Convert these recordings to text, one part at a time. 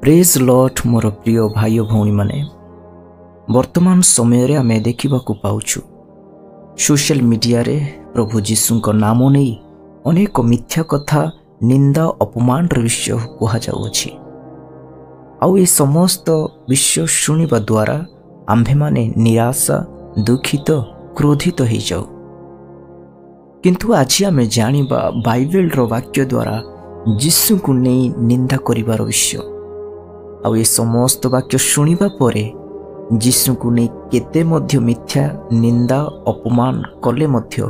Praise Lord मोर प्रिय भाई भौणी माने वर्तमान समय रे आमे देखिबा को पाउछु सोशल मीडिया रे प्रभु जीसु को नाम नहीं अनेक मिथ्या कथा निंदा अपमान विषय कहा जाउछि। आउ ए समस्त विषय शुणिबा द्वारा आम्भे माने निराशा दुखित क्रोधित हो जाऊ। किंतु आज आमे जानिबा बाइबल रो वाक्य द्वारा जीसु को नहीं निंदा करिबार विषय। आउ ए समस्त वाक्य शुणिबा परे जीसु को नहीं केते मध्य मिथ्या निंदा अपमान कले मध्य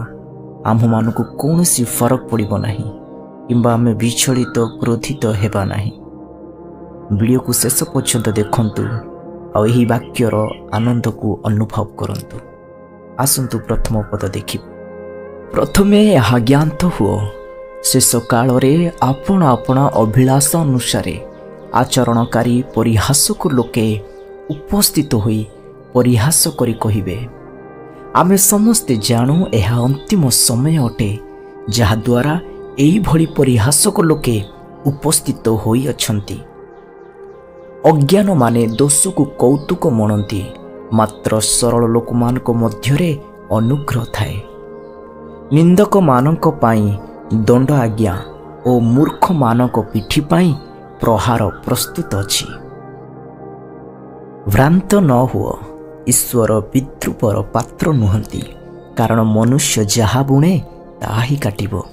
आम मान को कौन सी फरक पड़िब नाही किंबा आमे विचलित क्रोधित हेबा नाही। वीडियो को शेष पर्यंत देखंतु आ एही वाक्यर आनंद को अनुभव करंतु। आसंतु प्रथम पद देखि प्रथमे यह ज्ञात हुओ शेष काल रे आपण आपण अभिलाष अनुसारे आचरणकारी परिहासक लोके उपस्थित होई परिहास करी कहिबे आमे समस्ते जानू यह अंतिम समय अटे जहा द्वारा एई भली परिहासक लोके उपस्थित होई अछंती। अज्ञान माने दोष को कौतुक मनंती मात्र सरल लोक मानक मध्यरे अनुग्रह थाए। निंदक मानक पाई दंड आज्ञा और मूर्ख मानक पिठी पाई प्रहार प्रस्तुत अछि। भ्रांत न हुओ ईश्वर विद्रूपर पात्र नुहंती कारण मनुष्य जहा बुणे ताहा ही काटिबो।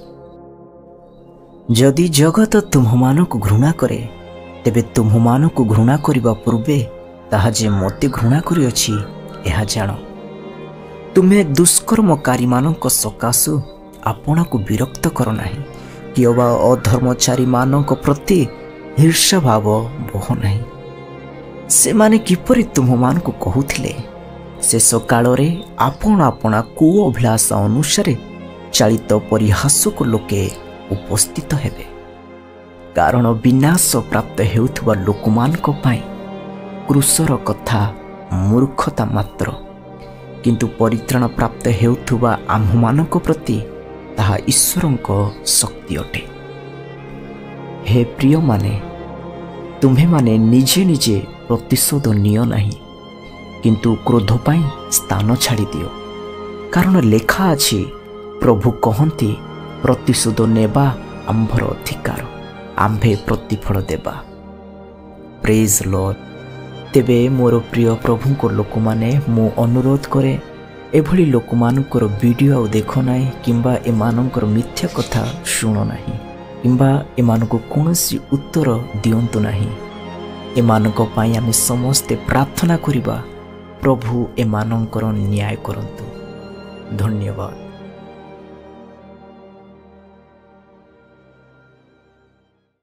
जदि जगत तुम्हमानकु घृणा करे तेबे तुम्हमानकु घृणा करिबा पूर्वे ताहा जे मते घृणा करिअछि एहा जान। तुमे दुष्कर्मकारी मानक सकाशु आपणकु विरक्त कर नाही कि अबा अधर्मचारी मानक प्रति ईर्ष्या भाव बह नाही। से माने किपरि तुममान को कहूथिले शेष काल रे आपण आपणा को अभिलाष अनुसारे चालित परिहासक लोके उपस्थित हेबे कारण विनाश प्राप्त हेउथबा लोकमानक पाई क्रूसर कथा मूर्खता मात्र किंतु परित्राण प्राप्त हेउथबा आम्भमानक प्रति ताहा ईश्वरंक शक्ति अटे। हे प्रिय माने तुम्हे माने निजे निजे प्रतिशोध नियो नहीं किंतु क्रोध पाई स्थान छाड़ी दियो कारण लेखा अछि प्रभु कहंती प्रतिशोध नेबा आंभर अधिकार आंभे प्रतिफल देबा। Praise Lord. तेबे मोर प्रिय प्रभु को लोक माने मु अनुरोध करे एभली लोक मानकर वीडियो आ देखो नाही किंबा ए मानकर मिथ्या कथा शुणो नाही किंबा ए मानको कोनोसी उत्तर दियंतु नाही। एमानक पाई आमे समस्ते प्रार्थना करिबा प्रभु एमानकर न्याय करंतु। धन्यवाद।